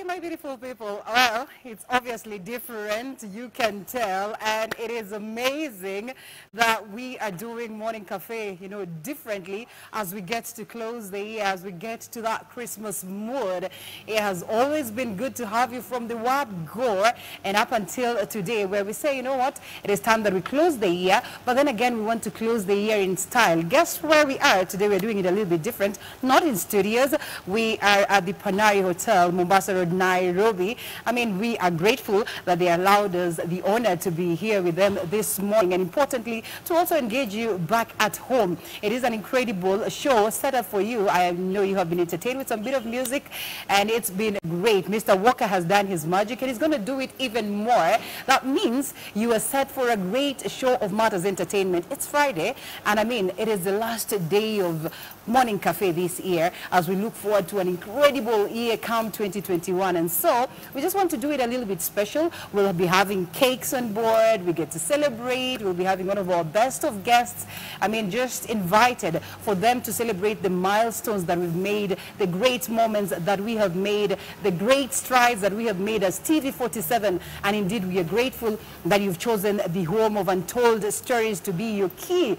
my beautiful people. Well, it's obviously different, you can tell, and it is amazing that we are doing Morning Cafe, you know, differently as we get to close the year, as we get to that Christmas mood. It has always been good to have you from the word go and up until today, where we say, you know what, it is time that we close the year, but then again, we want to close the year in style. Guess where we are today? We're doing it a little bit different, not in studios. We are at the Panari Hotel, Mombasa Road, Nairobi. I mean, we are grateful that they allowed us the honor to be here with them this morning, and importantly, to also engage you back at home. It is an incredible show set up for you. I know you have been entertained with some bit of music, and it's been great. Mr. Walker has done his magic, and he's going to do it even more. That means you are set for a great show of Matters Entertainment. It's Friday, and I mean, it is the last day of Morning Cafe this year, as we look forward to an incredible year come 2021. And so we just want to do it a little bit special. We'll be having cakes on board. We get to celebrate. We'll be having one of our best of guests. I mean, just invited for them to celebrate the milestones that we've made, the great moments that we have made, the great strides that we have made as TV47. And indeed, we are grateful that you've chosen the home of untold stories to be your key,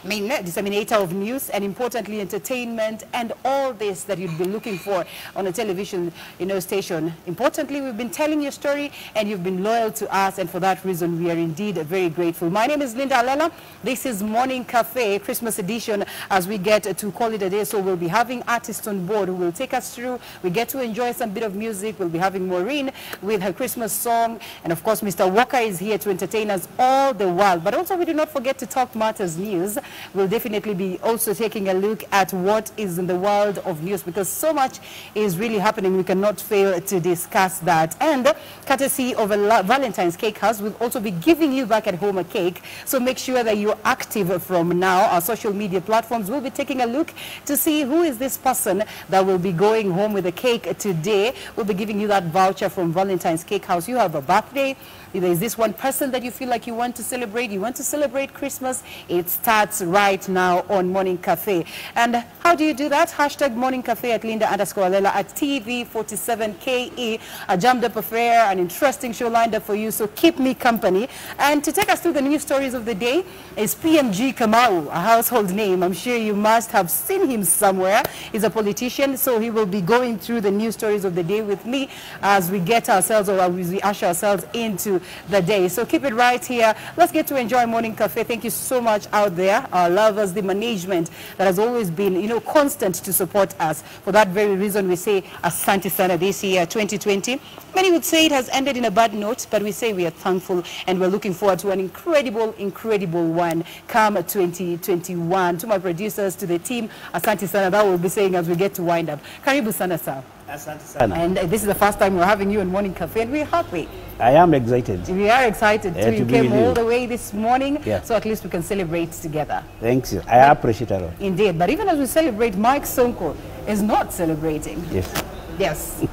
main disseminator of news, and importantly entertainment, and all this that you'd be looking for on a television station. Importantly, we've been telling your story and you've been loyal to us, and for that reason we are indeed very grateful. My name is Linda Alela. This is Morning Cafe Christmas edition, as we get to call it a day. So we'll be having artists on board who will take us through. We get to enjoy some bit of music. We'll be having Maureen with her Christmas song, and of course Mr. Walker is here to entertain us all the while. But also, we do not forget to talk Matters News. We'll definitely be also taking a look at what is in the world of news, because so much is really happening. We cannot fail to discuss that. And courtesy of a Valentine's Cake House, we'll also be giving you back at home a cake. So make sure that you're active from now. Our social media platforms will be taking a look to see who is this person that will be going home with a cake today. We'll be giving you that voucher from Valentine's Cake House. You have a birthday. There is this one person that you feel like you want to celebrate Christmas. It starts right now on Morning Cafe. And how do you do that? Hashtag Morning Cafe at Linda_Alela at TV47KE. A jammed up affair, an interesting show lined up for you, so keep me company. And to take us through the news stories of the day is PMG Kamau, a household name. I'm sure you must have seen him somewhere. He's a politician, so he will be going through the news stories of the day with me as we get ourselves, or as we usher ourselves into the day. So keep it right here. Let's get to enjoy Morning Cafe. Thank you so much out there, our lovers, the management that has always been, constant to support us. For that very reason, we say Asante Sana this year, 2020. Many would say it has ended in a bad note, but we say we are thankful and we're looking forward to an incredible one come 2021. To my producers, to the team, Asante Sana, that we'll be saying as we get to wind up. Karibu Sana, sir. Asante Sana. And this is the first time we're having you on Morning Cafe, and we're happy. I am excited. We are excited too. You came all the way this morning, yeah. So at least we can celebrate together. Thanks. I appreciate it a lot. Indeed. But even as we celebrate, Mike Sonko is not celebrating. Yes. Yes.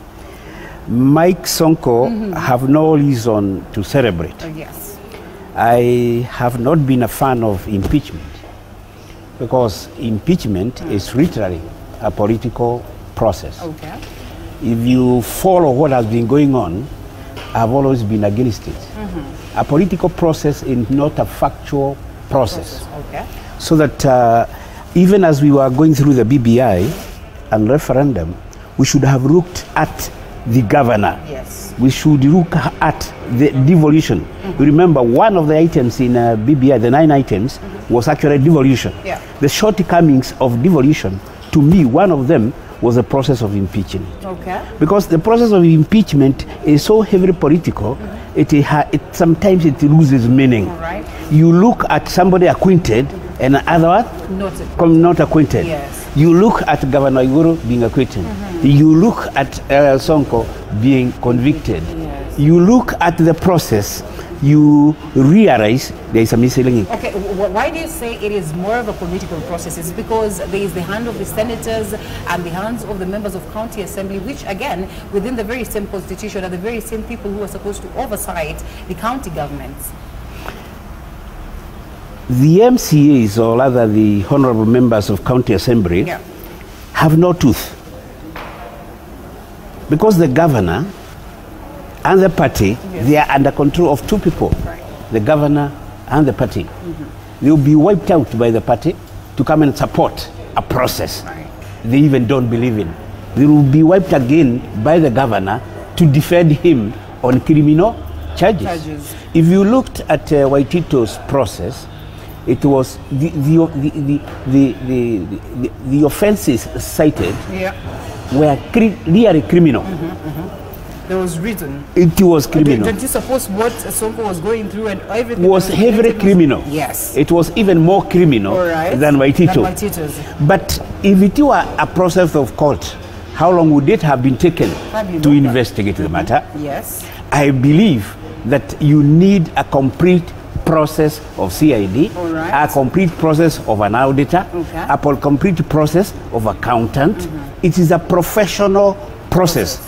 Mike Sonko have no reason to celebrate. Oh, yes. I have not been a fan of impeachment, because impeachment is literally a political process. Okay. If you follow what has been going on, I've always been against it. A political process is not a factual process. Okay. So that even as we were going through the BBI and referendum, we should have looked at the governor. Yes. We should look at the devolution. Remember, one of the items in BBI, the 9 items, was actually devolution. Yeah. The shortcomings of devolution, to me, one of them was the process of impeachment. Okay. Because the process of impeachment is so heavily political, sometimes it loses meaning. All right. You look at somebody acquitted and other not acquitted. Yes. You look at Governor Iguru being acquitted. You look at Sonko being convicted. Yes. You look at the process, you realize there is a misalignment. Okay, why do you say it is more of a political process? It's because there is the hand of the senators and the hands of the members of county assembly, which again, within the very same constitution, are the very same people who are supposed to oversight the county governments. The MCAs, or rather the honorable members of county assembly, yeah. have no tooth. Because the governor and the party, they are under control of two people, the governor and the party. They will be wiped out by the party to come and support a process they even don't believe in. They will be wiped again by the governor to defend him on criminal charges. If you looked at Waitito's process, it was the offenses cited were really criminal. There was reason. It was criminal. Don't you suppose what Sonko was going through and everything was heavily criminal? Yes. It was even more criminal than Waitito. But if it were a process of court, how long would it have been taken to investigate the matter? Yes. I believe that you need a complete process of CID, a complete process of an auditor, a complete process of accountant. It is a professional process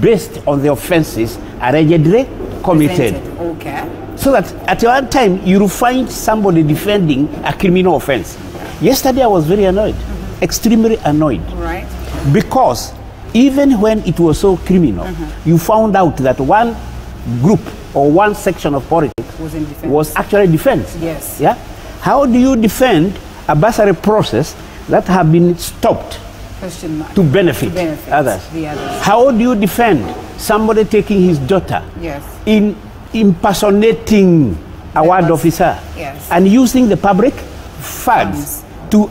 based on the offenses allegedly committed. So that at one time you will find somebody defending a criminal offense. Yesterday I was very annoyed, extremely annoyed. Because even when it was so criminal, you found out that one group or one section of politics was actually defense. Yes. Yeah? How do you defend a bursary process that have been stopped to benefit others? How do you defend somebody taking his daughter in impersonating a ward officer and using the public funds to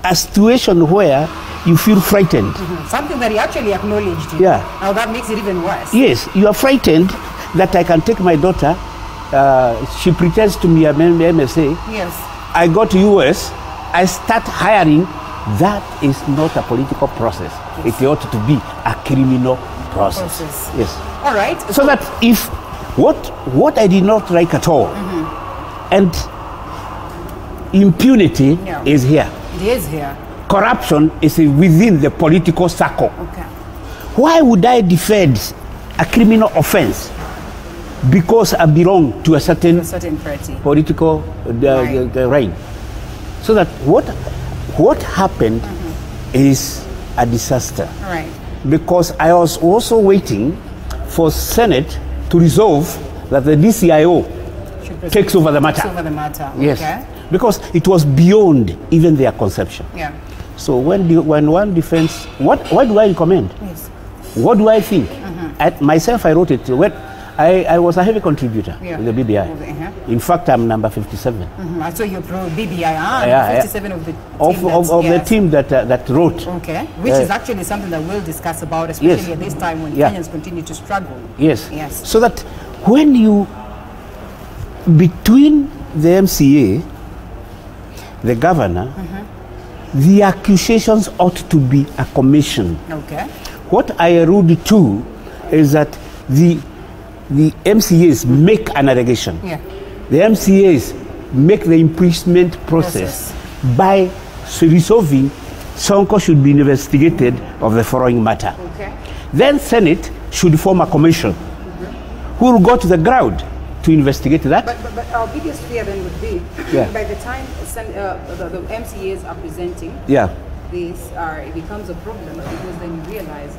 a situation where you feel frightened? Something that he actually acknowledged. Now that makes it even worse. Yes, you are frightened that I can take my daughter. She pretends to be a MSA. Yes. I go to US. I start hiring. That is not a political process. It ought to be a criminal process. Yes. All right. So that if what I did not like at all, and impunity is here. It is here. Corruption is within the political circle. Why would I defend a criminal offense because I belong to a certain party. Political right? So that what happened is a disaster. Because I was also waiting for Senate to resolve that the DCIO takes over the matter. Yes. Because it was beyond even their conception. So when one defends, what do I recommend? What do I think? Myself, I wrote it. I was a heavy contributor to the BBI. In fact, I'm number 57. I saw you're pro BBI. 57 of the team the team that wrote. Which is actually something that we'll discuss about, especially at this time when Kenyans continue to struggle. Yes. So that when you, between the MCA, the governor, the accusations ought to be a commission. What I allude to is that the MCAs make an allegation. The MCAs make the impeachment process by resolving Sonko should be investigated of the following matter. Then Senate should form a commission who will go to the ground to investigate that. But our biggest fear then would be by the time the MCAs are presenting this, it becomes a problem because then you realize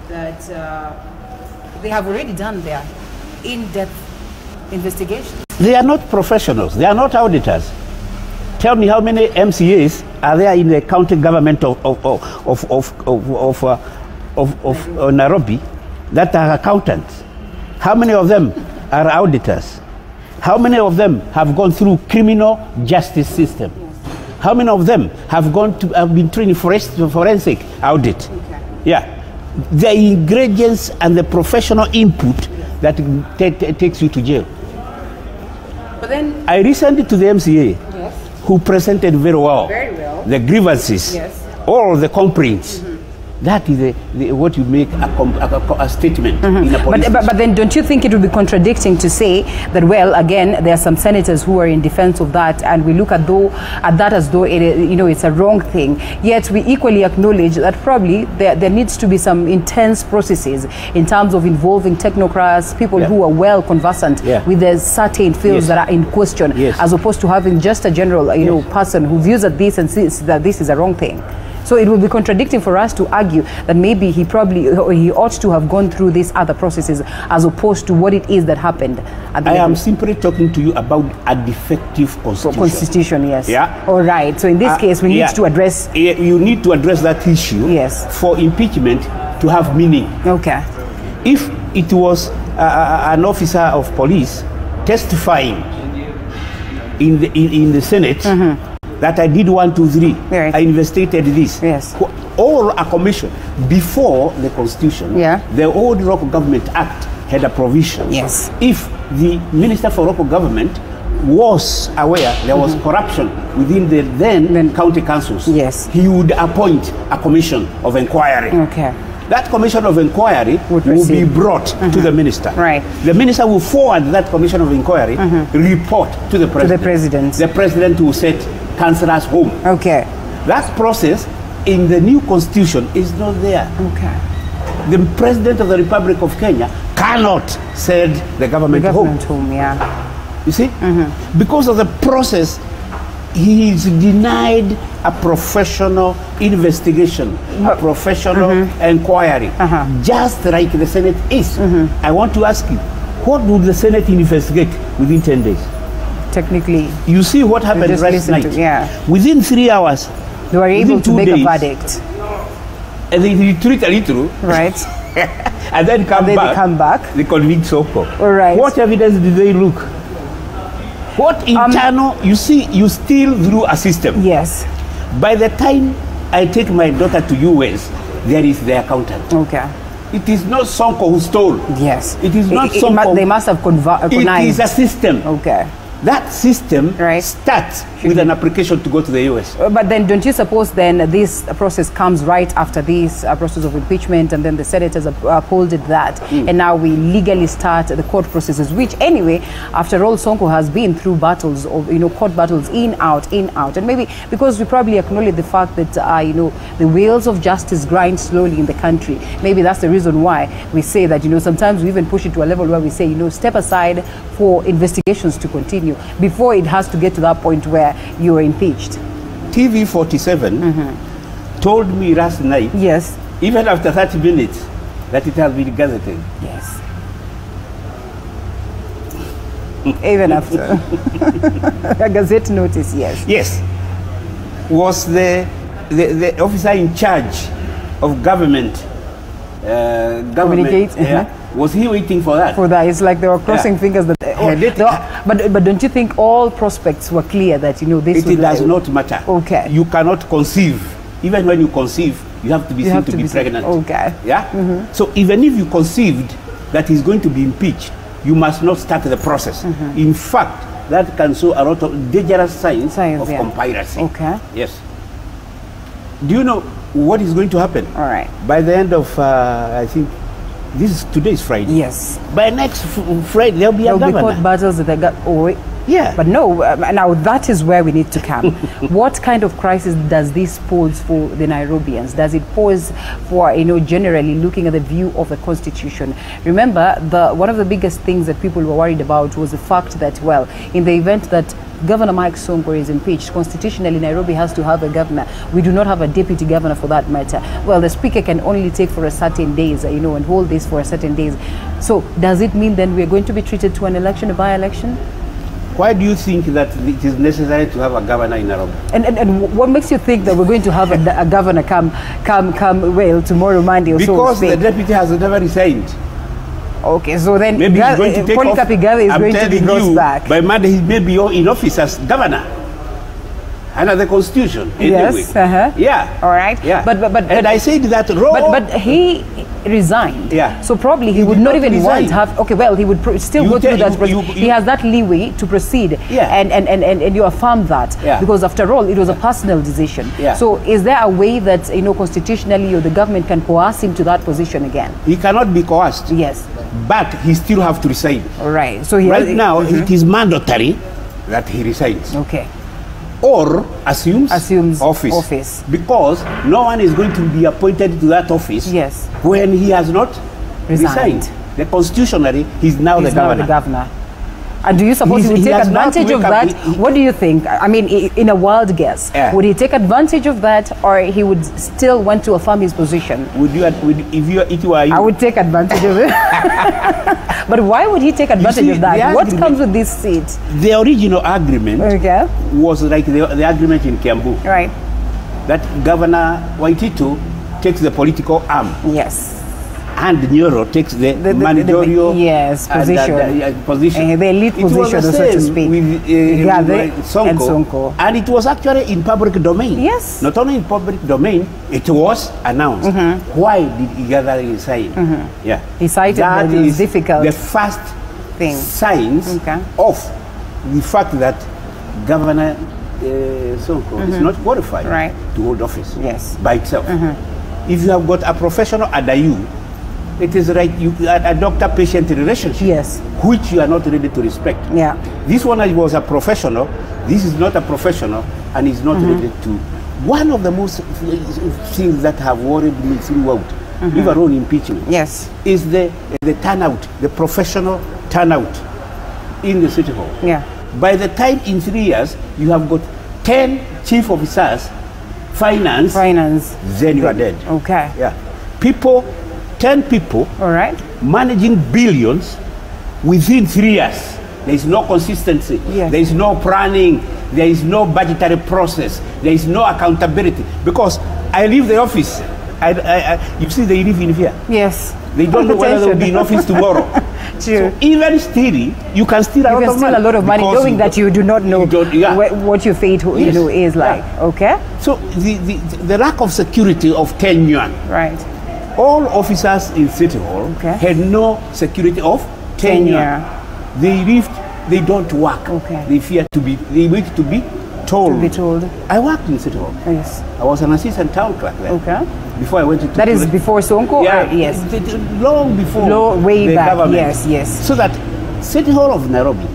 that they have already done their in-depth investigation. They are not professionals. They are not auditors. Tell me how many MCAs are there in the county government of Nairobi that are accountants? How many of them are auditors? How many of them have gone through criminal justice system? How many of them have been trained in forensic audit? The ingredients and the professional input that takes you to jail. But then I listened to the MCA who presented very well the grievances, all the complaints. That is what you make a statement in a police but then don't you think it would be contradicting to say that, well, again, there are some senators who are in defense of that, and we look at that as though it's a wrong thing, yet we equally acknowledge that probably there needs to be some intense processes in terms of involving technocrats, people who are well conversant with the certain fields that are in question, as opposed to having just a general person who views at this and sees that this is a wrong thing. So it will be contradicting for us to argue that maybe he ought to have gone through these other processes as opposed to what it is that happened. I am simply talking to you about a defective constitution. Yes. Yeah. All right. So in this case, we need to address. You need to address that issue. Yes. For impeachment to have meaning. Okay. If it was an officer of police testifying in the Senate that I did 1, 2, 3, right. I investigated this. Yes. Or a commission before the Constitution. Yeah. The old Local Government Act had a provision. Yes. If the Minister for Local Government was aware there was corruption within the then county councils, yes, he would appoint a commission of inquiry. Okay. That commission of inquiry will be brought to the minister. Right. The minister will forward that commission of inquiry report to the president. To the president. The president will set councillors home. Okay. That process in the new constitution is not there. Okay. The president of the Republic of Kenya cannot send the government home. Yeah. You see? Because of the process, he is denied a professional investigation, a professional inquiry, just like the Senate is. I want to ask you, what would the Senate investigate within 10 days? Technically. You see what happened last night? Within 3 hours, they were able to make a verdict. And they retreat a little. Right. And then come back. They convict Sonko. All right. What evidence did they look? What internal, you see, you steal through a system. Yes. By the time I take my daughter to US, there is the accountant. Okay. It is not Sonko who stole. Yes. It is not Sonko. They must have connived. It is a system. Okay. That system starts with an application to go to the US. But then don't you suppose then this process comes right after this process of impeachment, and then the senators upholded that, and now we legally start the court processes, which anyway, after all, Sonko has been through battles of, court battles in, out. And maybe because we probably acknowledge the fact that, the wheels of justice grind slowly in the country. Maybe that's the reason why we say that, sometimes we even push it to a level where we say, step aside for investigations to continue before it has to get to that point where you are impeached. TV 47 told me last night, yes, even after 30 minutes, that it has been gazetted. Yes. Even after a gazette notice, yes. Yes. Was the officer in charge of government was he waiting for that? For that, it's like they were crossing fingers that. But don't you think all prospects were clear that this? It does not matter. Okay. You cannot conceive. Even when you conceive, you have to be seen to be pregnant. Okay. Yeah. So even if you conceived that he's going to be impeached, you must not start the process. In fact, that can show a lot of dangerous signs of conspiracy. Okay. Yes. Do you know what is going to happen? All right. By the end of, I think, today is Friday. Yes. By next Friday, there'll be a governor. Court battles that they got. Yeah. But no, now that is where we need to come. What kind of crisis does this pose for the Nairobians? Does it pose for, generally looking at the view of the Constitution? Remember, one of the biggest things that people were worried about was the fact that, well, in the event that Governor Mike Sonko is impeached, constitutionally Nairobi has to have a governor. We do not have a deputy governor for that matter. Well, the speaker can only take for a certain days, and hold this for a certain days. So does it mean then we're going to be treated to an election, a by-election? Why do you think that it is necessary to have a governor in Nairobi? And what makes you think that we're going to have a governor come tomorrow, Monday or so? Because the deputy has never resigned. Okay, so then maybe he's going to take off. Igathe is going to be brought back. By Monday he may be in office as governor under the Constitution. Anyway. Yes. Yeah. All right. Yeah. But and I said that but he resigned. Yeah. So probably he would not even want to have. Okay. Well, he would still go through that process. He has that leeway to proceed. Yeah. And you affirm that. Yeah. Because after all, it was a personal decision. Yeah. So is there a way that constitutionally or the government can coerce him to that position again? He cannot be coerced. Yes. But he still have to resign. All right. So right now it is mandatory that he resigns. Okay. Or assumes office. Because no one is going to be appointed to that office when he has not resigned. The constitutionally, he's now the governor. And do you suppose he would take advantage of that? What do you think? I mean, in a wild guess, would he take advantage of that, or he would still want to affirm his position? If you were you? I would take advantage of it. But why would he take advantage of that? What comes with this seat? The original agreement was like the agreement in Kiambu. Right. That Governor Waititu takes the political arm. Yes. And Nyoro takes the managerial position. The elite position, so to speak. With Sonko. And it was actually in public domain. Yes. Not only in public domain, it was announced. Why did Igathe resign? Yeah. He cited that it was difficult. The first signs of the fact that Governor Sonko is not qualified to hold office by itself. If you have got a professional under you, it is like a doctor-patient relationship, which you are not ready to respect. Yeah. This one was a professional. This is not a professional, and is not ready to. One of the most things that have worried me throughout, even alone impeachment, is the turnout, the professional turnout in the city hall. Yeah. By the time in 3 years you have got 10 chief officers, finance, then you are dead. Okay. Yeah. 10 people, managing billions within 3 years. There is no consistency. There is no planning. There is no budgetary process. There is no accountability. Because I leave the office. You see, they live in fear. Yes. They don't know whether they will be in office tomorrow. True. So even stealing, you can steal a lot of money. Knowing that you do not know what your fate is like. Okay. So the lack of security of tenure. Right. All officers in City Hall had no security of tenure. They lived, they don't work. They fear to be, they wait to be told. I worked in City Hall. Yes. I was an assistant town clerk there. Before I went into that is before Sonko? Yes. Long before way the back. government. Yes. So that City Hall of Nairobi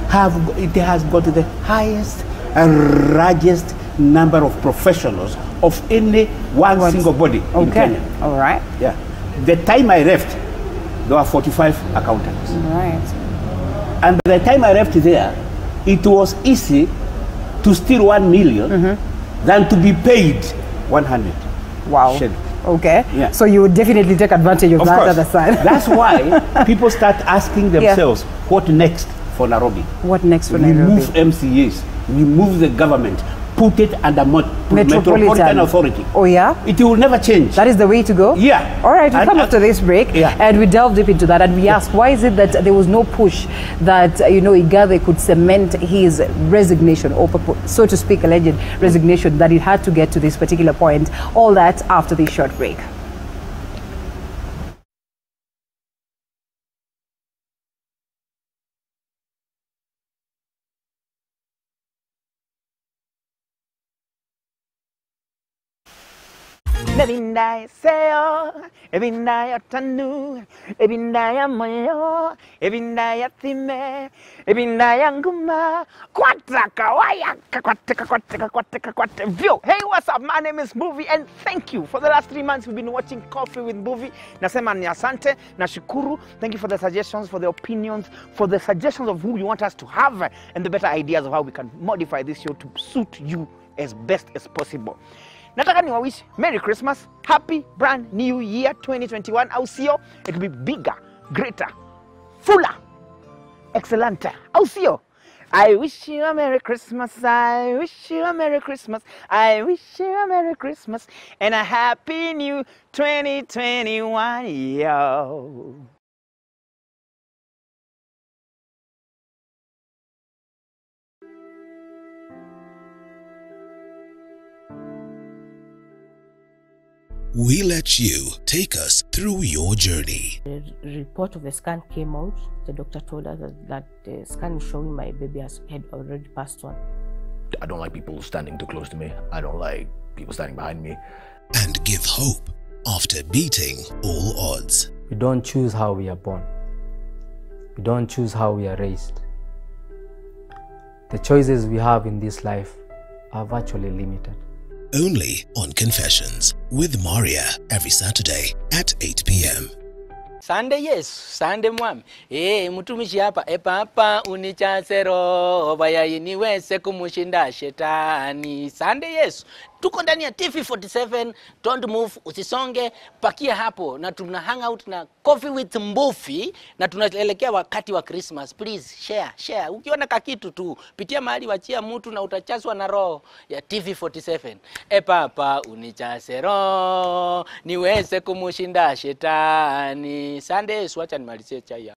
has got the highest and largest number of professionals of any one single body in Kenya. All right. Yeah. The time I left, there were 45 accountants. Right. And by the time I left there, it was easy to steal 1 million than to be paid 100. Wow. Shilling. Okay. Yeah. So you would definitely take advantage of that other side. That's why people start asking themselves, what next for Nairobi? What next for Nairobi? Remove MCAs, remove the government, put it under Metropolitan Authority. Oh yeah? It will never change. That is the way to go? Yeah. All right, we come after this break and we delve deep into that and we ask, why is it that there was no push that, Igathe could cement his resignation, or so to speak, alleged resignation, that it had to get to this particular point? All that after this short break. Ebinaya seo, ebinaya tanu, ebinaya moyo, ebinaya time, ebinaya nguma, kwataka wayaka kwataka view. Hey, what's up? My name is Movie and thank you. For the last 3 months we've been watching Coffee with Movie. Nasema ni asante, nashukuru. Thank you for the suggestions, for the opinions, for the suggestions of who you want us to have and the better ideas of how we can modify this show to suit you as best as possible. Nataka niwawish Merry Christmas, Happy Brand New Year 2021. Au sio? It will be bigger, greater, fuller, excellenter. Au sio? I wish you a Merry Christmas, I wish you a Merry Christmas, I wish you a Merry Christmas and a Happy New 2021, yo. We let you take us through your journey. The report of the scan came out. The doctor told us that the scan is showing my baby had already passed on. I don't like people standing too close to me. I don't like people standing behind me. And give hope after beating all odds. We don't choose how we are born. We don't choose how we are raised. The choices we have in this life are virtually limited. Only on Confessions with Maria every Saturday at 8 p.m. Sande yes, Sande mwami. Mutumishi hapa hapa unichasero bayai niweze kumushinda shetani. Sande yes. Tuko ndani ya TV47, don't move, usisonge, pakia hapo na tuna hang out na Coffee with Mbufi na tunaelekea wakati wa Christmas. Please share. Ukiona kakitu tu, pitia mahali wachia mtu na utachaswa na roho ya TV47. Hapa unichasero niweze kumushinda shetani. Sunday wacha nimalizie chai.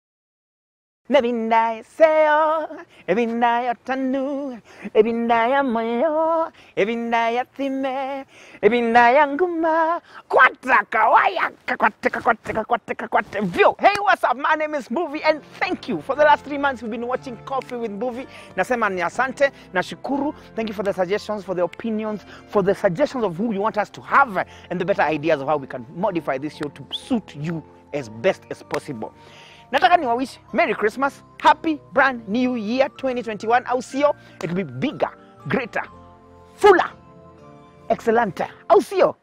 Ebinaya seyo, ebinaya tanu, ebinaya moyo, ebinaya thime, ebinaya nguma, kwataka wayaka kwateka view. Hey, what's up? My name is Mbuvi and thank you. For the last 3 months we've been watching Coffee with Mbuvi. Nasema ni asante, nashukuru. Thank you for the suggestions, for the opinions, for the suggestions of who you want us to have and the better ideas of how we can modify this show to suit you as best as possible. Nataka ni wish Merry Christmas, Happy Brand New Year 2021. Au sio? It will be bigger, greater, fuller, excellent. Au sio?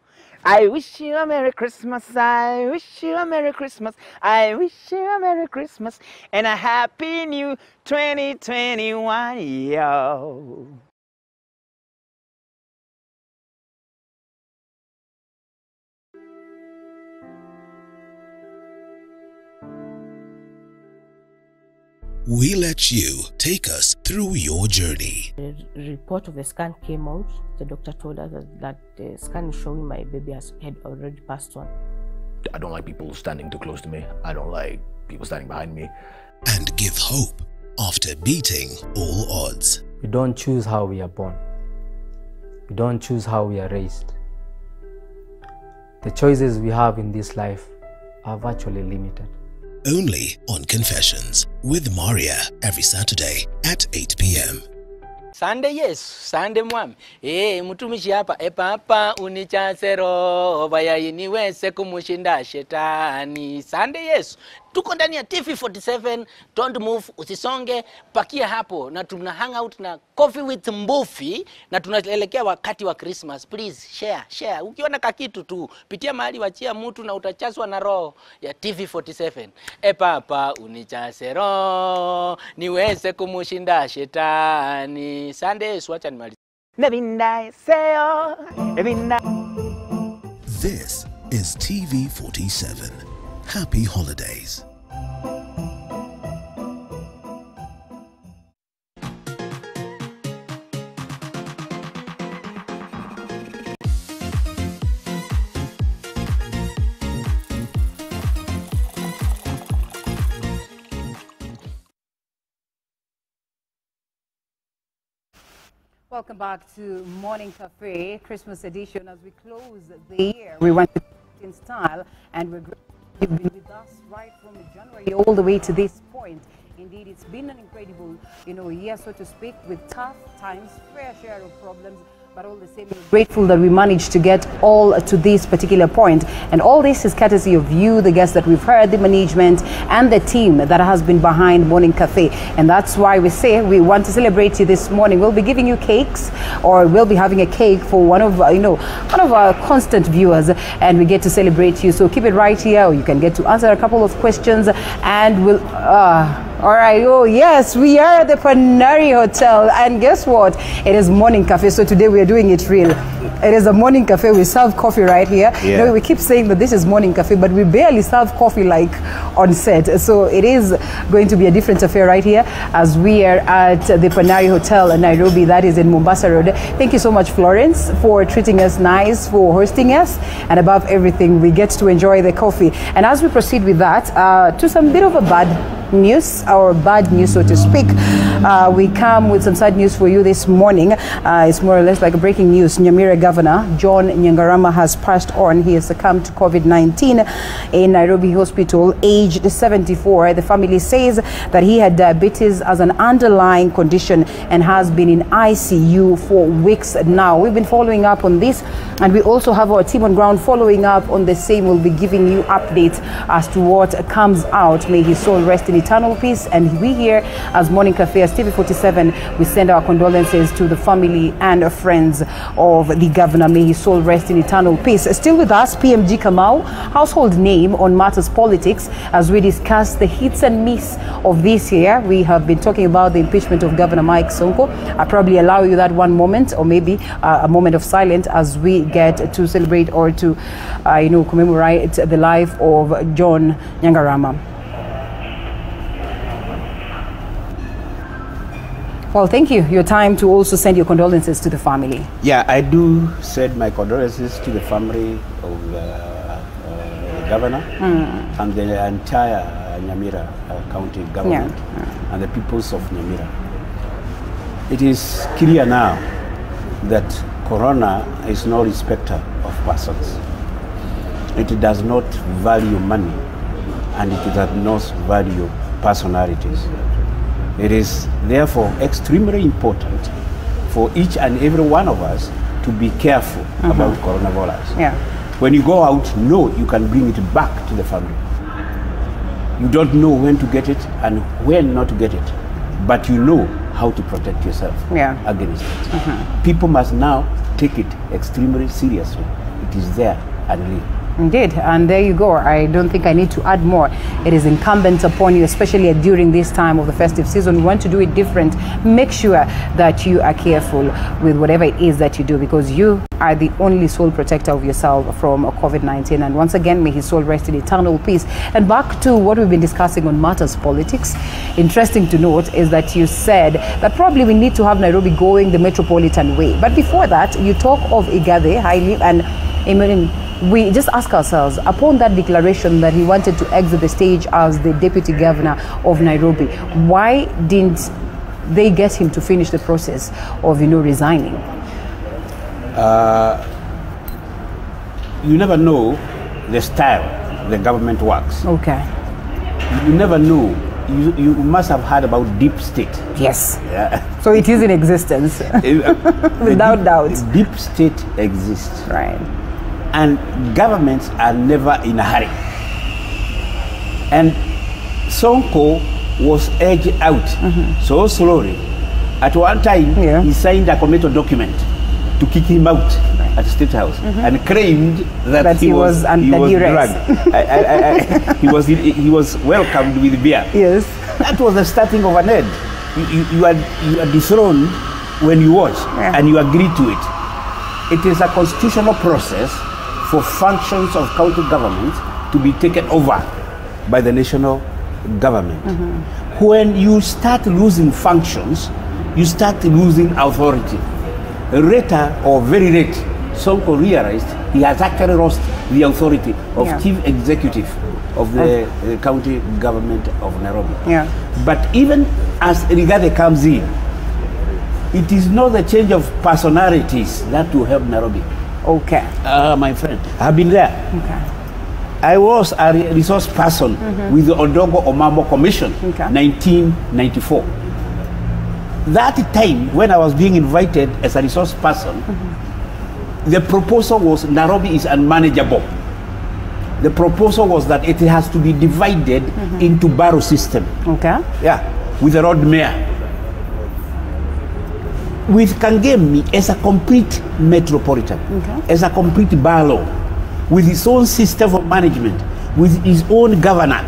I wish you a Merry Christmas, I wish you a Merry Christmas, I wish you a Merry Christmas and a Happy New 2021, yo. We let you take us through your journey. The report of the scan came out. The doctor told us that the scan is showing my baby had already passed on. I don't like people standing too close to me. I don't like people standing behind me. And give hope after beating all odds. We don't choose how we are born. We don't choose how we are raised. The choices we have in this life are virtually limited. Only on Confessions with Maria every Saturday at 8 p.m. Sunday yes, Sunday mwami. Mutumishi hapa unichasero bayai niweze kumushinda shetani. Sunday yes. Tuko ndani ya TV47, don't move, usisonge, pakia hapo na tuna hang out na Coffee with Mbufi na tunaelekea wakati wa Christmas. Please share. Ukiona kakitu tu, pitia mahali wachia mtu na utachaswa na roho ya TV47. Hapa unichasero niweze kumushinda shetani. Sunday wacha nimalizie. Ebinaya seyo, ebinaya. This is TV47. Happy holidays. Welcome back to Morning Cafe, Christmas edition. As we close the year, we want to in style, and we're grateful you've been with us right from January all the way to this point. Indeed, it's been an incredible, year, so to speak, with tough times, fair share of problems, but all the same, we're grateful that we managed to get all to this particular point. And all this is courtesy of you, the guests that we've heard, the management, and the team that has been behind Morning Cafe. And that's why we say we want to celebrate you this morning. We'll be giving you cakes, or we'll be having a cake for one of our constant viewers, and we get to celebrate you. So keep it right here, or you can get to answer a couple of questions, and we'll all right. Oh yes, we are at the Panari Hotel, and guess what? It is Morning Cafe. So today we are doing it real. It is a morning cafe. We serve coffee right here. Yeah. We keep saying that this is Morning Cafe, but we barely serve coffee like on set. So it is going to be a different affair right here as we are at the Panari Hotel in Nairobi, that is in Mombasa Road. Thank you so much, Florence, for treating us nice, for hosting us, and above everything, we get to enjoy the coffee. And as we proceed with that, to some bit of a bad news, or bad news, so to speak, we come with some sad news for you this morning. It's more or less like a breaking news. Nyamira Governor John Nyangarama has passed on. He has succumbed to COVID-19 in Nairobi Hospital, aged 74. The family says that he had diabetes as an underlying condition and has been in ICU for weeks now. We've been following up on this, and we also have our team on ground following up on the same. We'll be giving you updates as to what comes out. May his soul rest in eternal peace. And we here as Morning Cafe, as TV47, we send our condolences to the family and friends of the governor. May his soul rest in eternal peace. Still with us, PMG Kamau, household name on matters politics, as we discuss the hits and miss of this year. We have been talking about the impeachment of Governor Mike Sonko. I'll probably allow you that one moment, or maybe a moment of silence, as we get to celebrate or to commemorate the life of John Nyangarama. Well, thank you. Your time to also send your condolences to the family. Yeah, I do send my condolences to the family of the governor and the entire Nyamira County government and the peoples of Nyamira. It is clear now that Corona is no respecter of persons. It does not value money, and it does not value personalities. It is therefore extremely important for each and every one of us to be careful about coronavirus. Yeah. When you go out, know you can bring it back to the family. You don't know when to get it and when not to get it, but you know how to protect yourself against it. People must now take it extremely seriously. It is there and live. Indeed, and there you go. I don't think I need to add more. It is incumbent upon you, especially during this time of the festive season. We want to do it different. Make sure that you are careful with whatever it is that you do, because you are the only sole protector of yourself from COVID-19. And once again, may his soul rest in eternal peace. And back to what we've been discussing on matters politics. Interesting to note is that you said that probably we need to have Nairobi going the metropolitan way. But before that, you talk of Igathe highly, and we just ask ourselves, upon that declaration that he wanted to exit the stage as the deputy governor of Nairobi, why didn't they get him to finish the process of, resigning? You never know the style the government works. Okay. You never know. You must have heard about deep state. Yes. Yeah. So it is in existence, without doubt. Deep state exists. Right. And governments are never in a hurry. And Sonko was edged out so slowly. At one time, he signed a committal document to kick him out at the State House and claimed that he was drugged. He was welcomed with beer. Yes. That was the starting of an end. You are dethroned when you watch and you agree to it. It is a constitutional process for functions of county government to be taken over by the national government. When you start losing functions, you start losing authority. Later, or very late, Sonko realized he has actually lost the authority of chief executive of the county government of Nairobi. But even as Igathe comes in, it is not the change of personalities that will help Nairobi. Okay. My friend, I've been there. Okay. I was a resource person with the Odongo Omambo Commission, 1994. That time, when I was being invited as a resource person, the proposal was Nairobi is unmanageable. The proposal was that it has to be divided into borough system. Okay. Yeah, with a road mayor. With Kangemi as a complete metropolitan, as a complete borough, with his own system of management, with his own governor,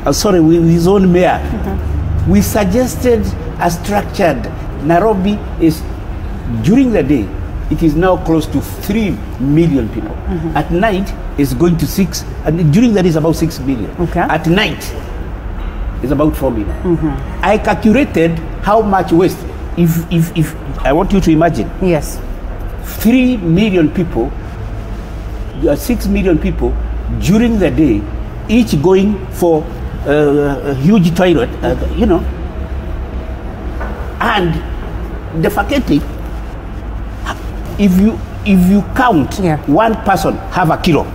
with his own mayor. We suggested a structured Nairobi is, during the day, it is now close to 3 million people. At night, it's going to 6, and during the day is about 6 million. Okay. At night, it's about 4 million. I calculated how much waste. If I want you to imagine. Yes. 3 million people, 6 million people during the day, each going for a huge toilet, and defecating. If you count one person have a kilo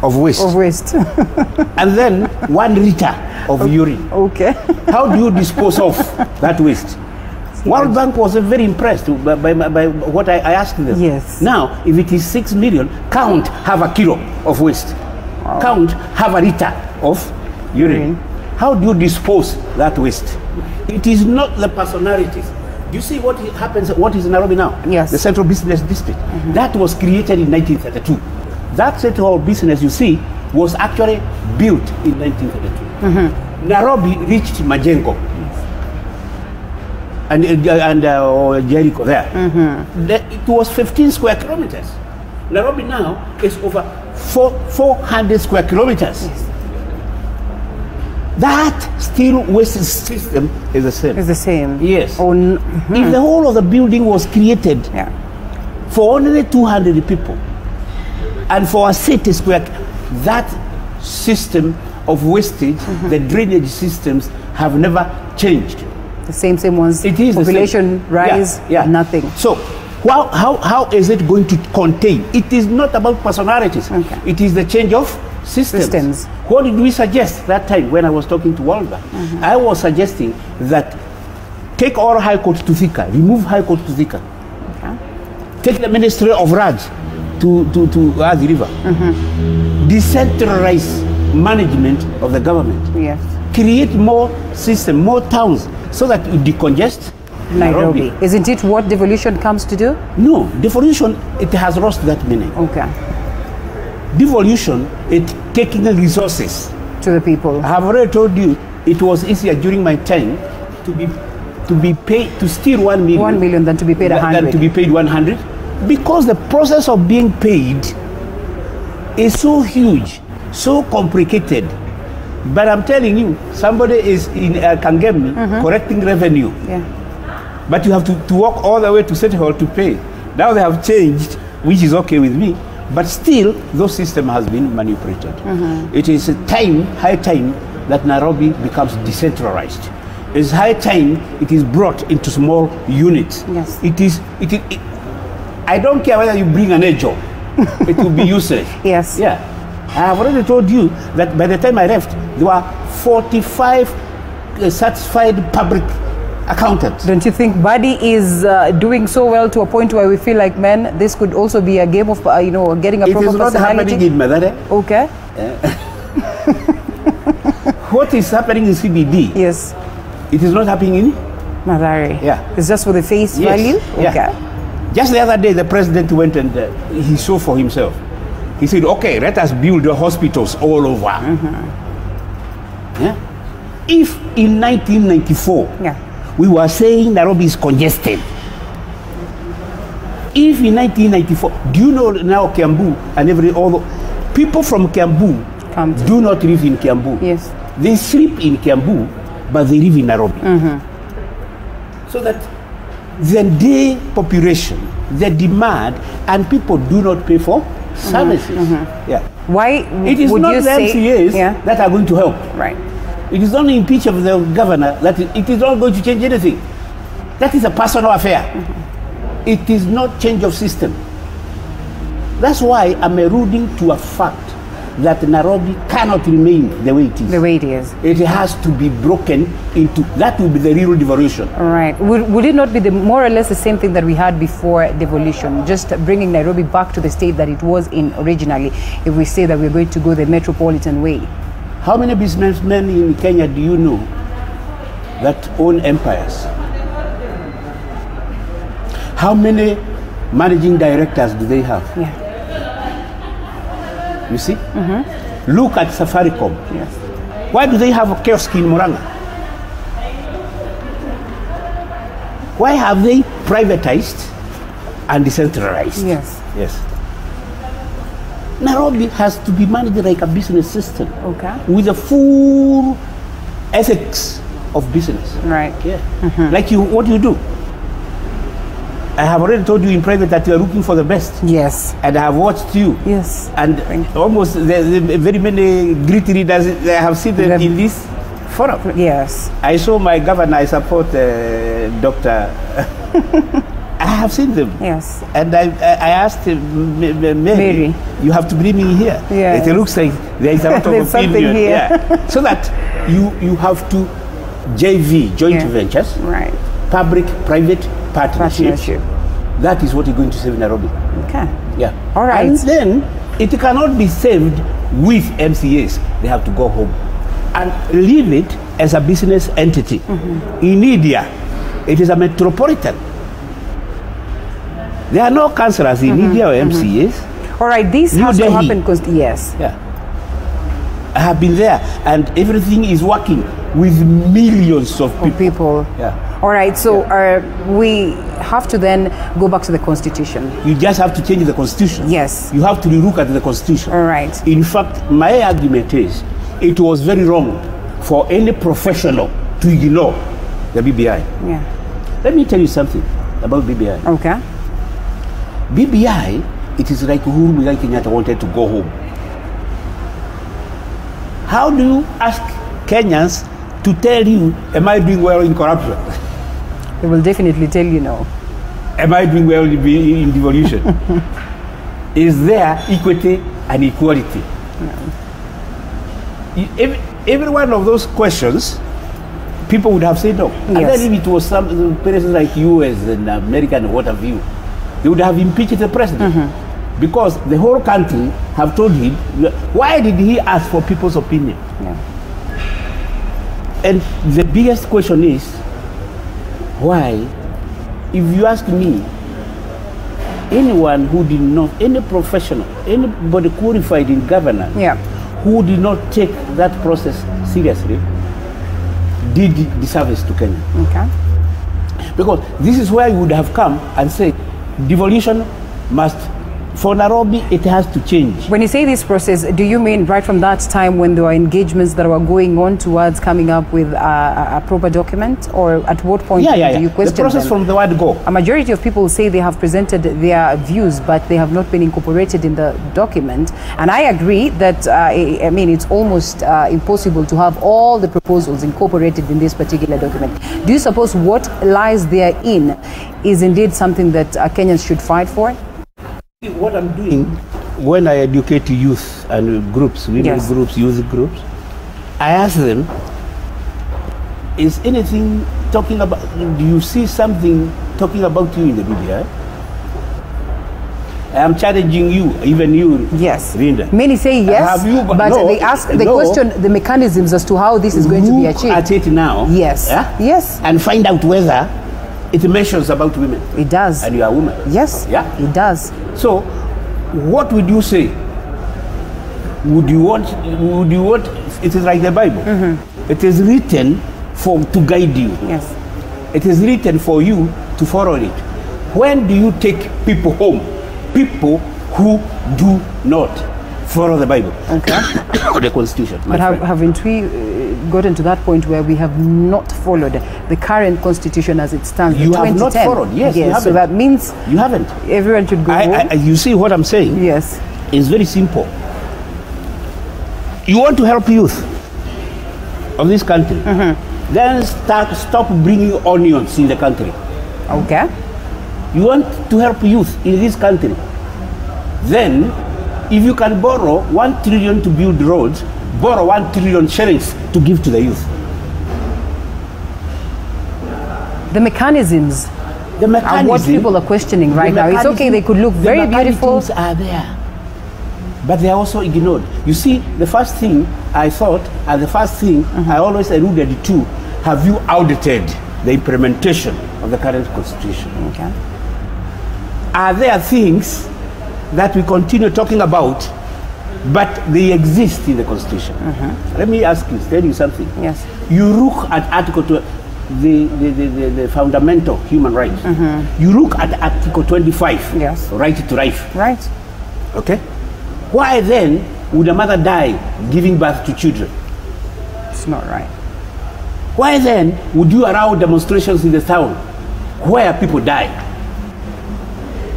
of waste. And then 1 liter of urine. Okay. How do you dispose of that waste? World Bank was very impressed by what I asked them. Yes. Now, if it is 6 million, count have a kilo of waste. Count have a liter of urine. How do you dispose that waste? It is not the personalities. You see what happens, what is Nairobi now? Yes. The Central Business District. That was created in 1932. That Central Business, you see, was actually built in 1932. Nairobi reached Majengo and Jericho there. It was 15 square kilometers. Nairobi now is over 400 square kilometers. Yes. That still waste system is the same. It's the same. Yes. If the whole of the building was created for only 200 people, and for a city square, that system of wastage, the drainage systems have never changed. The same ones. It is population rise, nothing. So how is it going to contain? It is not about personalities. It is the change of systems. What did we suggest that time when I was talking to World Bank? I was suggesting that take all High Court to Thika, remove High Court to Thika. Take the Ministry of Raj to Athi River. Decentralize management of the government. Yes. Create more system, more towns, so that you decongest Nairobi. Isn't it what devolution comes to do? No, devolution, it has lost that meaning. Devolution is taking the resources to the people. I have already told you it was easier during my time to be paid, to steal 1 million. 1 million than to be paid 100. Than to be paid 100. Because the process of being paid is so huge, so complicated. But I'm telling you, somebody is in Kangemi collecting revenue. But you have to walk all the way to City Hall to pay. Now they have changed, which is okay with me. But still, those system has been manipulated. It is high time that Nairobi becomes decentralized. It's high time it is brought into small units. Yes. I don't care whether you bring an angel, it will be useless. Yes. Yeah. I have already told you that by the time I left, there were 45 satisfied public accountants. Don't you think Buddy is doing so well to a point where we feel like, man, this could also be a game of, getting a proper personality? It is not happening in Mathare. Okay. What is happening in CBD? Yes. It is not happening in Mathare. Yeah. It's just for the face value? Okay. Yeah. Just the other day, the president went and he saw for himself. He said, okay, let us build the hospitals all over. Yeah? If in 1994, we were saying Nairobi is congested. If in 1994, do you know now Kiambu and all the people from Kiambu do not live in Kiambu. Yes. They sleep in Kiambu, but they live in Nairobi. So that the day population, the demand, and people do not pay for services. Yeah. Why it is would not you the MCAs that are going to help. Right. It is only impeach of the governor that it is not going to change anything. That is a personal affair. It is not change of system. That's why I'm alluding to a fact that Nairobi cannot remain the way it is. The way it is. It has to be broken into, that will be the real devolution. All right. Would it not be more or less the same thing that we had before devolution, just bringing Nairobi back to the state that it was in originally, if we say that we're going to go the metropolitan way? How many businessmen in Kenya do you know that own empires? How many managing directors do they have? Yeah. You see? Look at Safaricom. Yes. Why do they have a kiosk in Murang'a? Why have they privatized and decentralized? Yes. Yes. Nairobi has to be managed like a business system. Okay. With a full ethics of business. Right. Yeah. Like what you do. I have already told you in private that you are looking for the best. Yes. And I have watched you. Yes. And almost very many great readers, I have seen them in this forum. Yes. I saw my governor, I support Dr. I have seen them. Yes. And I asked Mary, you have to bring me here. Yes. It looks like there is a lot of opinion. Here. Yeah. So that you have to JV, joint ventures. Right. Public-private partnership. That is what is going to save Nairobi. Okay. Yeah. All right. And then it cannot be saved with MCAs. They have to go home. and leave it as a business entity. In India, it is a metropolitan. There are no councillors in India or MCAs. All right, this has to happen because, yes. Yeah. I have been there, and everything is working with millions of people. Yeah. All right, so we have to then go back to the Constitution. You just have to change the Constitution. Yes. You have to relook at the Constitution. All right. In fact, my argument is, it was very wrong for any professional to ignore the BBI. Yeah. Let me tell you something about BBI. Okay. BBI, it is like Uhuru Muigai Kenyatta wanted to go home. How do you ask Kenyans to tell you, am I doing well in corruption? They will definitely tell you no. Am I doing well in devolution? Is there equity and equality? No. Every one of those questions, people would have said no. Yes. And then if it was some president like US and America and what have you, they would have impeached the president. Because the whole country have told him, why did he ask for people's opinion? Yeah. And the biggest question is, why, if you ask me, anyone who did not, any professional, anybody qualified in governance, who did not take that process seriously, did disservice to Kenya. Okay. Because this is where you would have come and say, devolution must, for Nairobi, it has to change. When you say this process, do you mean right from that time when there were engagements that were going on towards coming up with a proper document? Or at what point do you question the process them? from the word go. A majority of people say they have presented their views, but they have not been incorporated in the document. And I agree that, I mean, it's almost impossible to have all the proposals incorporated in this particular document. Do you suppose what lies therein is indeed something that Kenyans should fight for? What I'm doing when I educate youth and groups, women groups, youth groups, I ask them, is anything talking about, do you see something talking about you in the BBI? I am challenging you, even you, Linda. Many say yes, but they ask the question, the mechanisms as to how this is going to be achieved. Look at it now. Yes. Yes. And find out whether it mentions about women. It does. And you are a woman. Yes. Yeah. It does. So, what would you say? Would you want, it is like the Bible. It is written to guide you. Yes. It is written for you to follow it. When do you take people home? People who do not follow the Bible. Okay. Or the Constitution. But haven't we gotten to that point where we have not followed the current Constitution as it stands? You have not followed, yes, you haven't. So that means you haven't. Everyone should go home. You see what I'm saying? Yes. It's very simple. You want to help youth of this country, then stop bringing onions in the country. Okay. You want to help youth in this country, then if you can borrow 1 trillion to build roads, borrow 1 trillion shillings to give to the youth. The mechanisms are what people are questioning right now. It's okay, they could look very beautiful. The mechanisms are there, but they are also ignored. You see, the first thing I thought, and the first thing I always alluded to, have you audited the implementation of the current Constitution? Okay. Are there things that we continue talking about, but they exist in the Constitution? Let me tell you something. Yes. You look at Article 2, the fundamental human rights. You look at Article 25, right to life. Right. Okay. Why then would a mother die giving birth to children? It's not right. Why then would you allow demonstrations in the town where people die?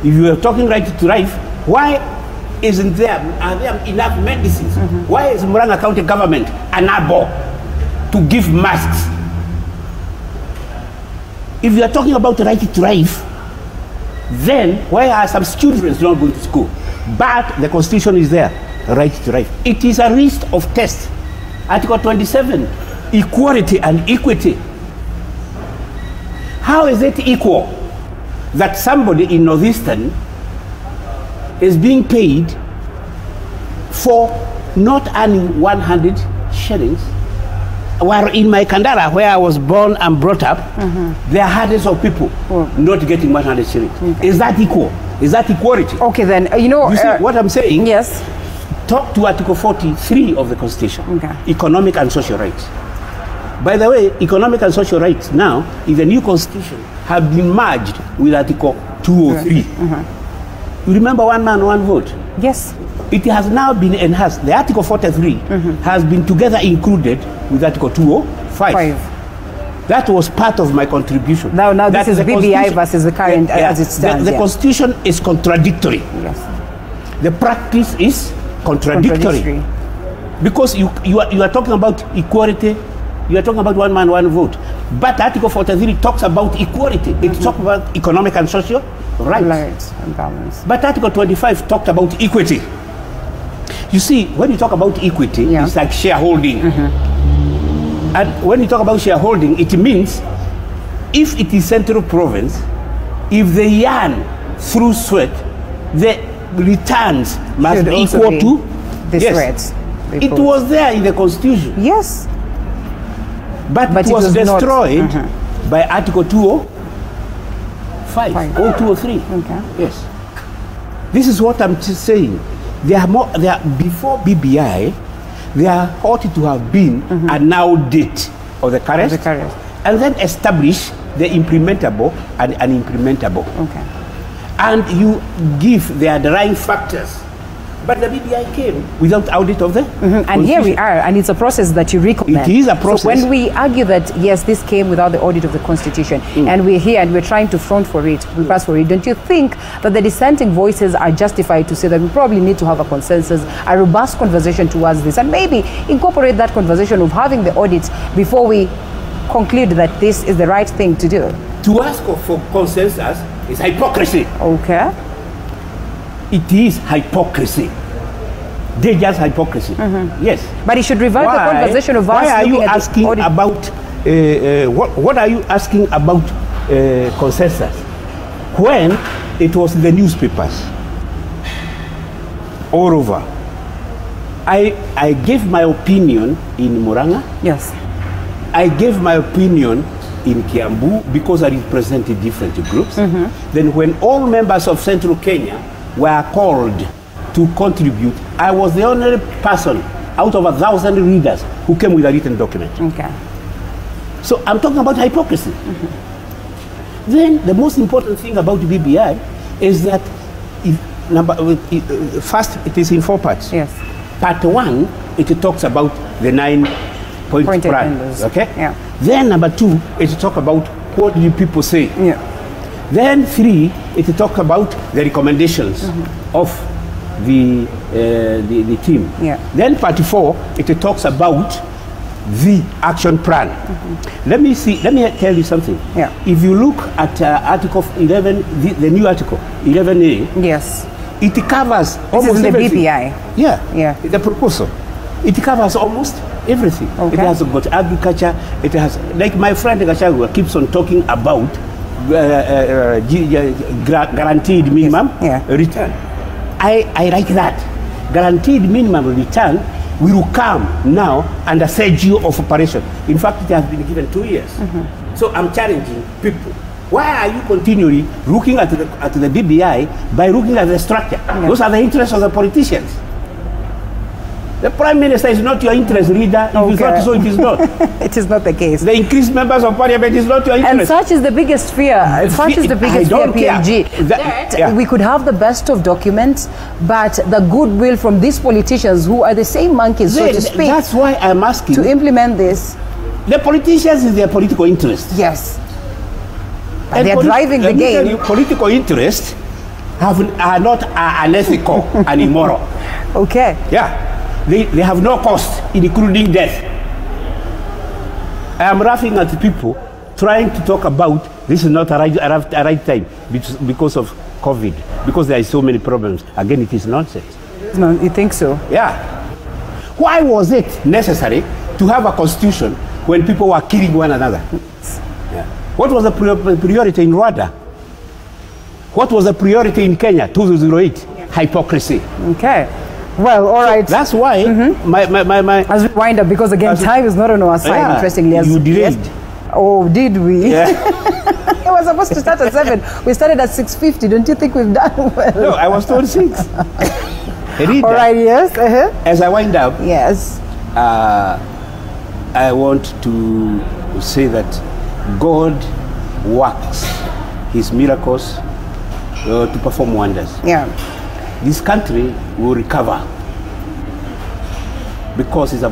If you are talking right to life, why are there enough medicines? Why is Murang'a County government unable to give masks? If you are talking about right to life, then why are some children not going to school? But the Constitution is there, right to life. It is a list of tests. Article 27, equality and equity. How is it equal that somebody in Northeastern is being paid for not earning 100 shillings were in my Kandara, where I was born and brought up, there are hundreds of people not getting 100 shillings. Okay. Is that equal? Is that equality? Okay, then, you know... You see what I'm saying? Yes. Talk to Article 43 of the Constitution, economic and social rights. By the way, economic and social rights now, in the new Constitution, have been merged with Article 203. You remember one man, one vote? Yes. It has now been enhanced. The Article 43 has been together included with Article 205. That was part of my contribution. Now this is BBI versus the current as it stands. The Constitution is contradictory. Yes. The practice is contradictory. Because you are talking about equality, you are talking about one man, one vote. But Article 43 talks about equality. It talks about economic and social rights and balance. But Article 25 talked about equity. You see, when you talk about equity, it's like shareholding. And when you talk about shareholding, it means if it is central province, if they earn through sweat, the returns must be equal to the sweat. It was there in the Constitution. Yes. But it was destroyed by Article 205 or 203. Okay. Yes. This is what I'm just saying. Before BBI, there ought to have been a now date of the current, and then establish the implementable and unimplementable. Okay. And you give the underlying factors. But the BBI came without audit of the And here we are, and it's a process that you recommend. It is a process. So when we argue that, yes, this came without the audit of the Constitution, and we're here and we're trying to front for it, we pass for it, don't you think that the dissenting voices are justified to say that we probably need to have a consensus, a robust conversation towards this, and maybe incorporate that conversation of having the audit before we conclude that this is the right thing to do? To ask for consensus is hypocrisy. Okay. It is hypocrisy. Dangerous hypocrisy. Yes. But it should revive the conversation of us. Why are you asking about what are you asking about consensus when it was in the newspapers all over? I gave my opinion in Murang'a. Yes. I gave my opinion in Kiambu because I represented different groups. Then when all members of Central Kenya were called to contribute, I was the only person out of 1,000 readers who came with a written document. Okay. So I'm talking about hypocrisy. Then the most important thing about BBI is that first it is in 4 parts. Yes. Part 1, it talks about the 9-point plan. Okay. Yeah. Then number 2, it talks about what do people say. Yeah. Then 3, it talks about the recommendations of the team. Yeah. Then part 4, it talks about the action plan. Let me tell you something. Yeah. If you look at Article 11, the new Article 11A, yes, it covers almost everything. This is the BBI. Yeah. The proposal. It covers almost everything. Okay. It has got agriculture. It has, like my friend Gachagua keeps on talking about guaranteed minimum return. I like that. Guaranteed minimum return will come now under schedule of operation. In fact, it has been given 2 years. So I'm challenging people. Why are you continually looking at the BBI by looking at the structure? Those are the interests of the politicians. The Prime Minister is not your interest, leader. If it's not so, it is not. It is not the case. The increased members of Parliament is not your interest. And such is the biggest fear. Such is the biggest fear, PMG. That we could have the best of documents, but the goodwill from these politicians who are the same monkeys, so to speak. That's why I'm asking. To implement this. The politicians is their political interest. Yes. But they are driving the game. Political interests are not unethical and immoral. Okay. Yeah. They have no cost, including death. I am laughing at people trying to talk about this is not a right time because of COVID, because there are so many problems. Again, it is nonsense. No, you think so? Yeah. Why was it necessary to have a constitution when people were killing one another? Yeah. What was the priority in Rwanda? What was the priority in Kenya, 2008? Hypocrisy. Okay. Well, all right. That's why my as we wind up, because again, time is not on our side, interestingly. As you delayed. Yes. Oh, did we? Yeah. It was supposed to start at 7. We started at 6:50. Don't you think we've done well? No, I was told 6. All right, yes. As I wind up, yes, I want to say that God works his miracles to perform wonders. Yeah. This country will recover because it's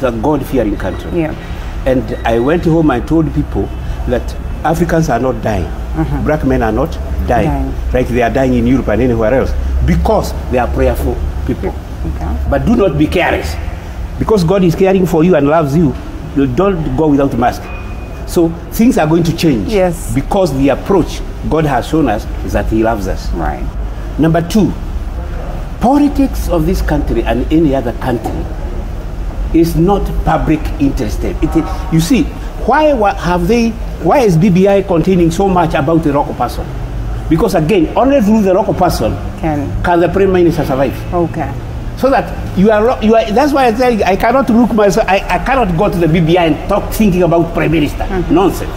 a God-fearing country. Yeah. And I went home and told people that Africans are not dying. Black men are not dying. Like they are dying in Europe and anywhere else because they are prayerful people. Okay. But do not be careless. Because God is caring for you and loves you, don't go without a mask. So things are going to change. Yes. Because the approach God has shown us is that he loves us. Right. Number 2, politics of this country and any other country is not public interested. You see, why is BBI containing so much about the local person? Because again, only through the local person can the Prime Minister survive. Okay. So that you are that's why I tell you, I cannot look myself, I cannot go to the BBI and talk thinking about Prime Minister. Nonsense.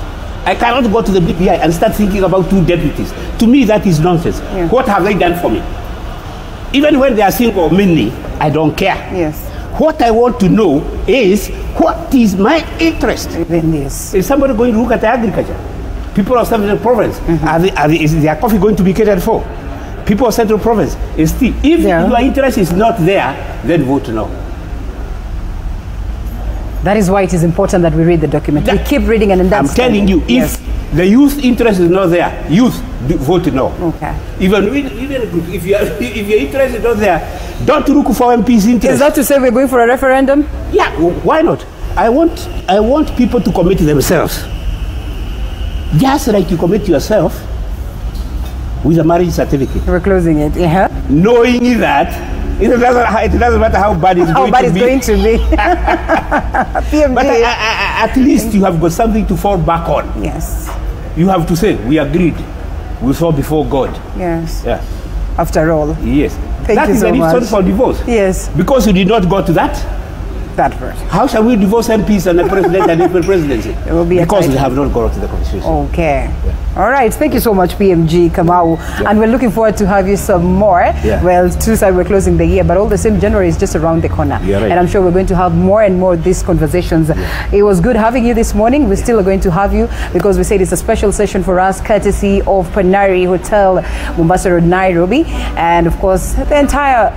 I cannot go to the BBI and start thinking about 2 deputies. To me, that is nonsense. Yeah. What have they done for me? Even when they are saying for me, I don't care. Yes. What I want to know is, what is my interest? In this. Is somebody going to look at the agriculture? People of Central Province, is their coffee going to be catered for? People of Central Province, if your interest is not there, then vote no. That is why it is important that we read the document. We keep reading and I'm telling you, if the youth interest is not there, vote no. Okay. Even if your interest is not there, don't look for MP's interest. Is that to say we're going for a referendum? Yeah, why not? I want people to commit themselves. Just like you commit yourself with a marriage certificate. We're closing it, yeah. Knowing that it doesn't matter how bad it's going to be. PMG. But at least you have got something to fall back on. Yes. You have to say, we agreed. We saw before God. Yes. Yeah. After all. Yes. Thank you so much. That is the reason for divorce. Yes. Because you did not go to that verse. How shall we divorce MPs and the president and the presidency? It will be because they have not gone to the constitution. Okay. Yeah. All right. Thank you so much, PMG Kamau. Yeah. And we're looking forward to have you some more. Yeah. Well, too sad we're closing the year, but all the same, January is just around the corner. Yeah, right. And I'm sure we're going to have more and more of these conversations. Yeah. It was good having you this morning. We still are going to have you because we said it's a special session for us, courtesy of Panari Hotel, Mombasa Road, Nairobi. And of course, the entire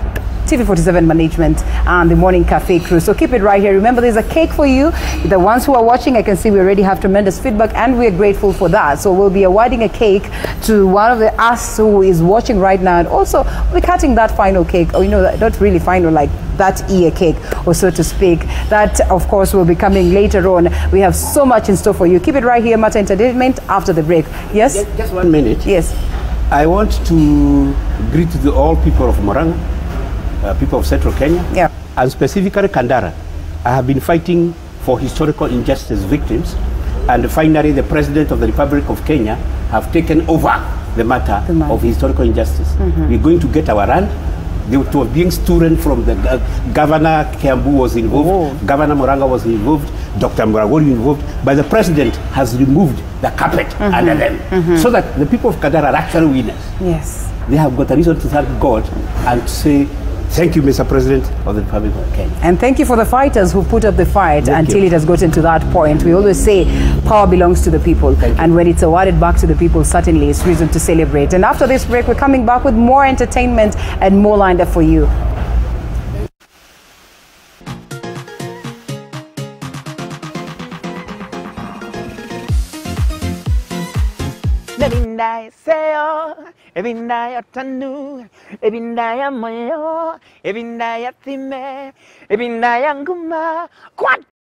TV47 management and the morning cafe crew. So keep it right here. Remember, there's a cake for you. The ones who are watching, I can see we already have tremendous feedback and we're grateful for that. So we'll be awarding a cake to one of us who is watching right now. And also we're cutting that final cake, or not really final, like that ear cake, or so to speak. That of course will be coming later on. We have so much in store for you. Keep it right here, Matter Entertainment, after the break. Yes? Just 1 minute. Yes. I want to greet all people of Moranga, people of Central Kenya, and specifically Kandara. I have been fighting for historical injustice victims, and finally the President of the Republic of Kenya have taken over the matter of historical injustice. We're going to get our land. They were being stolen from the Governor Kamau was involved, Governor Moranga was involved, Dr. Muragori involved, but the President has removed the carpet under them, so that the people of Kandara are actually winners. Yes. They have got a reason to thank God and to say, thank you, Mr. President of the Republic of Kenya. And thank you for the fighters who put up the fight until it has gotten to that point. We always say power belongs to the people. And when it's awarded back to the people, certainly it's reason to celebrate. And after this break, we're coming back with more entertainment and more lined up for you. Ebinaya seo, ebinaya tanu, ebinaya moyo, ebinaya time, ebinaya nguma, kwat.